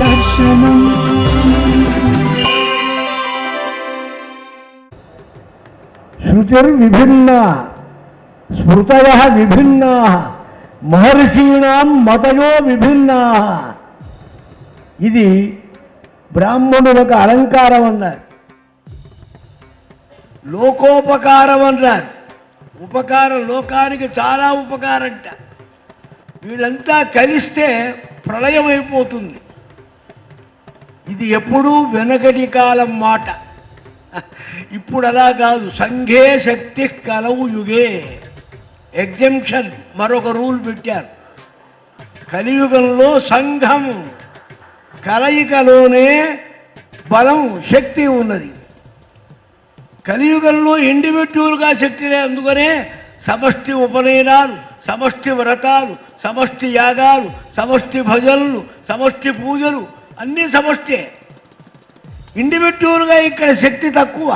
దర్శనం. శృతిర్విభిన్నా స్మృతయః విభిన్నాః మహర్షీణాం మతయో విభిన్నాః. ఇది బ్రాహ్మణులకు అలంకారం అన్నారు, లోకోపకారం అన్నారు. ఉపకారం, లోకానికి చాలా ఉపకారంట. వీళ్ళంతా కలిస్తే ప్రళయం అయిపోతుంది. ఇది ఎప్పుడూ వెనకటి కాలం మాట. ఇప్పుడు అలా కాదు. సంఘే శక్తి కలవు యుగే. ఎగ్జంప్షన్ మరొక రూల్ పెట్టారు. కలియుగంలో సంఘం కలయికలోనే బలం, శక్తి ఉన్నది. కలియుగంలో ఇండివిజువల్గా శక్తి లేదు. అందుకనే సమష్టి ఉపనయనాలు, సమష్టి వ్రతాలు, సమష్టి యాగాలు, సమష్టి భజనలు, సమష్టి పూజలు అన్నీ సమష్టే. ఇండివిజువల్గా ఇక్కడ శక్తి తక్కువ.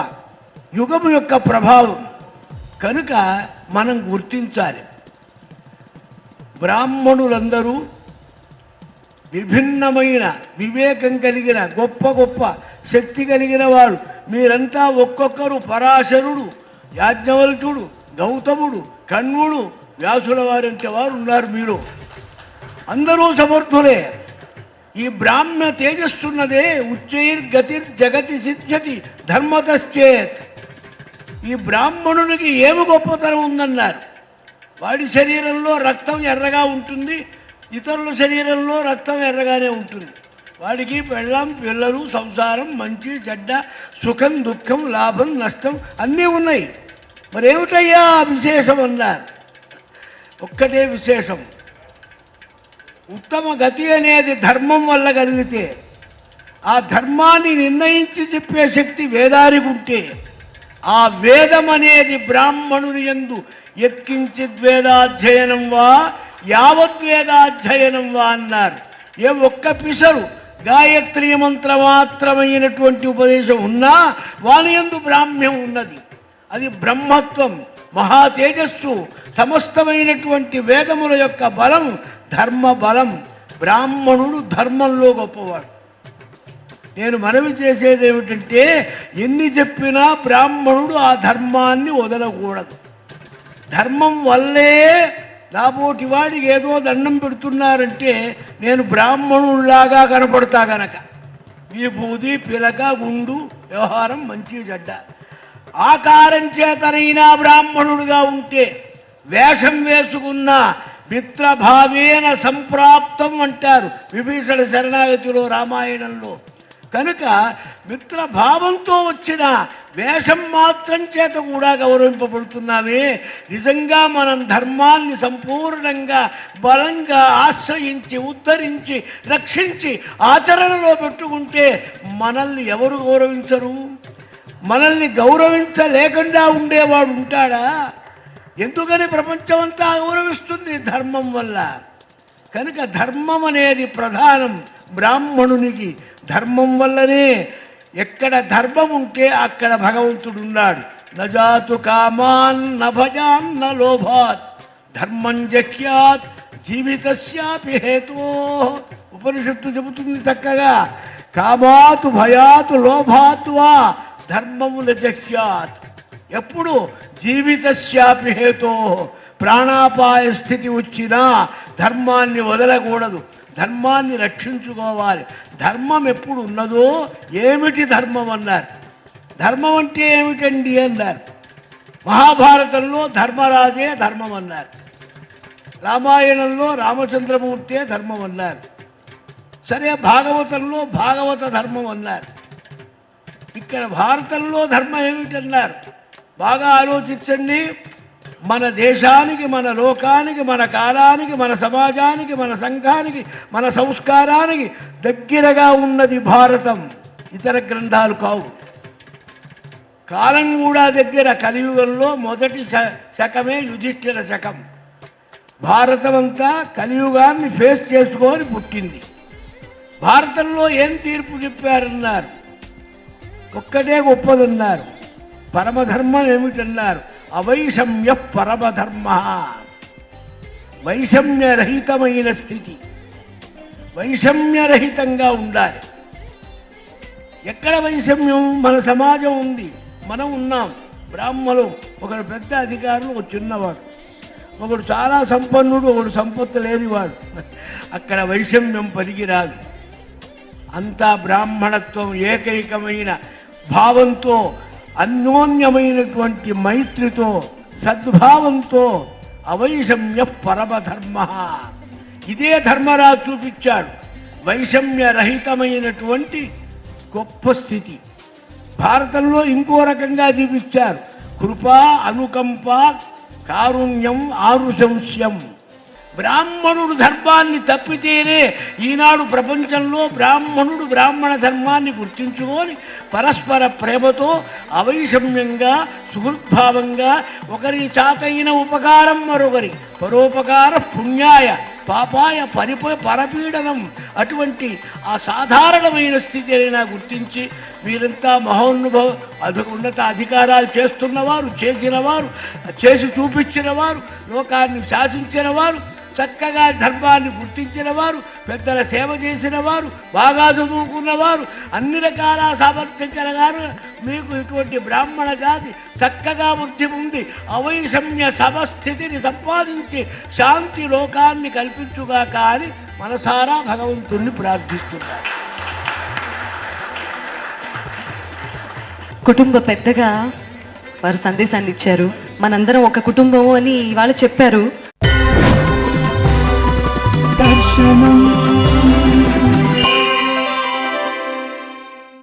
యుగము యొక్క ప్రభావం కనుక మనం గుర్తించాలి. బ్రాహ్మణులందరూ విభిన్నమైన వివేకం కలిగిన గొప్ప గొప్ప శక్తి కలిగిన వారు. మీరంతా ఒక్కొక్కరు పరాశరుడు, యాజ్ఞవల్క్యుడు, గౌతముడు, కణ్వుడు, వ్యాసుల వారంటే వారు ఉన్నారు. మీరు అందరూ సమర్థులే. ఈ బ్రాహ్మ తేజస్సున్నదే ఉచ్చైర్గతిర్ జగతి సిద్ధ్యతి ధర్మతశ్చేత్. ఈ బ్రాహ్మణునికి ఏమి గొప్పతనం ఉందన్నారు. వాడి శరీరంలో రక్తం ఎర్రగా ఉంటుంది, ఇతరుల శరీరంలో రక్తం ఎర్రగానే ఉంటుంది. వాడికి పెళ్ళాం, పిల్లలు, సంసారం, మంచి చెడ్డ, సుఖం, దుఃఖం, లాభం, నష్టం అన్నీ ఉన్నాయి. మరేమిటయ్యా విశేషం అన్నారు. ఒక్కటే విశేషం. ఉత్తమ గతి అనేది ధర్మం వల్ల కలిగితే, ఆ ధర్మాన్ని నిర్ణయించి చెప్పే శక్తి వేదానికి ఉంటే, ఆ వేదం అనేది బ్రాహ్మణుని యందు యత్కించిద్వేదాధ్యయనం వా యావద్వేదాధ్యయనం వా అన్నారు. ఏ ఒక్క పిసరు గాయత్రీ మంత్ర మాత్రమైనటువంటి ఉపదేశం ఉన్నా వాని యందు బ్రాహ్మ్యం ఉన్నది. అది బ్రహ్మత్వం, మహా తేజస్సు, సమస్తమైనటువంటి వేదముల యొక్క బలం, ధర్మ బలం. బ్రాహ్మణుడు ధర్మంలో గొప్పవాడు. నేను మనవి చేసేది ఏమిటంటే, ఎన్ని చెప్పినా బ్రాహ్మణుడు ఆ ధర్మాన్ని వదలకూడదు. ధర్మం వల్లే నాబోటి వాడికి ఏదో దండం పెడుతున్నారంటే నేను బ్రాహ్మణుల్లాగా కనపడతా గనక. విభూతి, పిలక, గుండు, వ్యవహారం, మంచి చెడ్డ, ఆకారం చేతనైనా బ్రాహ్మణుడుగా ఉంటే, వేషం వేసుకున్న మిత్రభావేన సంప్రాప్తం అంటారు విభీషణ శరణాగతిలో, రామాయణంలో. కనుక మిత్రభావంతో వచ్చిన వేషం మాత్రం చేత కూడా గౌరవింపబడుతున్నామే. నిజంగా మనం ధర్మాన్ని సంపూర్ణంగా బలంగా ఆశ్రయించి ఉద్ధరించి రక్షించి ఆచరణలో పెట్టుకుంటే మనల్ని ఎవరు గౌరవించరు? మనల్ని గౌరవించలేకుండా ఉండేవాడు ఉంటాడా? ఎందుకని ప్రపంచమంతా గౌరవిస్తుంది? ధర్మం వల్ల. కనుక ధర్మం అనేది ప్రధానం బ్రాహ్మణునికి. ధర్మం వల్లనే ఎక్కడ ధర్మం ఉంటే అక్కడ భగవంతుడు ఉన్నాడు. నజాతు కామాన్ నభజాన్ న లోభాత్ ధర్మం జహ్యాత్ జీవితస్యాపి హేతో. ఉపనిషత్తు చెబుతుంది చక్కగా. కామాతు భయాతు లోభాత్ వా ధర్మముల జహ్యాత్. ఎప్పుడు జీవితస్యాపి హేతో. ప్రాణాపాయ స్థితి వచ్చినా ధర్మాన్ని వదలకూడదు, ధర్మాన్ని రక్షించుకోవాలి. ధర్మం ఎప్పుడు ఉన్నదో, ఏమిటి ధర్మం అన్నారు. ధర్మం అంటే ఏమిటండి అన్నారు. మహాభారతంలో ధర్మరాజే ధర్మం అన్నారు. రామాయణంలో రామచంద్రమూర్తే ధర్మం అన్నారు. సరే, భాగవతంలో భాగవత ధర్మం అన్నారు. ఇక్కడ భారతంలో ధర్మం ఏమిటన్నారు. బాగా ఆలోచించండి. మన దేశానికి, మన లోకానికి, మన కాలానికి, మన సమాజానికి, మన సంఘానికి, మన సంస్కారానికి దగ్గరగా ఉన్నది భారతం. ఇతర గ్రంథాలు కావు. కాలం కూడా దగ్గర. కలియుగంలో మొదటి శకమే యుధిష్ఠిర శకం. భారతం అంతా కలియుగాన్ని ఫేస్ చేసుకొని పుట్టింది. భారతంలో ఏం తీర్పు చెప్పారన్నారు. ఒక్కటే గొప్పదన్నారు. పరమధర్మం ఏమిటన్నారు. అవైషమ్య పరమధర్మ. వైషమ్యరహితమైన స్థితి. వైషమ్యరహితంగా ఉండాలి. ఎక్కడ వైషమ్యం? మన సమాజం ఉంది, మనం ఉన్నాం. బ్రాహ్మణులు ఒకడు పెద్ద అధికారులు, ఒక చిన్నవాడు, ఒకడు చాలా సంపన్నుడు, ఒకడు సంపత్తు లేనివాడు. అక్కడ వైషమ్యం పనికిరాదు. అంతా బ్రాహ్మణత్వం ఏకైకమైన భావంతో, అన్యోన్యమైనటువంటి మైత్రితో, సద్భావంతో అవైషమ్య పరమధర్మ. ఇదే ధర్మరాజు చూపించాడు. వైషమ్యరహితమైనటువంటి గొప్ప స్థితి భారతంలో ఇంకో రకంగా చూపించారు. కృప, అనుకంప, కారుణ్యం, ఆరుశంస్యం. బ్రాహ్మణుడు ధర్మాన్ని తప్పితేనే ఈనాడు ప్రపంచంలో బ్రాహ్మణుడు బ్రాహ్మణ ధర్మాన్ని గుర్తించుకొని పరస్పర ప్రేమతో అవైషమ్యంగా సుహృద్భావంగా ఒకరి చాతైన ఉపకారం మరొకరి పరోపకార పుణ్యాయ పాపాయ పరపీడనం అటువంటి ఆ సాధారణమైన స్థితిని గుర్తించి వీరంతా ఉన్నత అధికారాలు చేస్తున్నవారు, చేసినవారు, చేసి చూపించిన వారు, లోకాన్ని శాసించిన వారు, చక్కగా ధర్మాన్ని గుర్తించిన వారు, పెద్దల సేవ చేసిన వారు, బాగా చదువుకున్నవారు, అన్ని రకాల సామర్థ్యం కలగారు. మీకు ఇటువంటి బ్రాహ్మణ జాతి చక్కగా బుద్ధి ఉంది, అవైషమ్య సమస్థితిని సంపాదించి శాంతి లోకాన్ని కల్పించుగాక అని మనసారా భగవంతుణ్ణి ప్రార్థిస్తున్నారు. కుటుంబ పెద్దగా వారు సందేశాన్ని ఇచ్చారు. మనందరం ఒక కుటుంబం అని ఇవాళ చెప్పారు. దర్శనం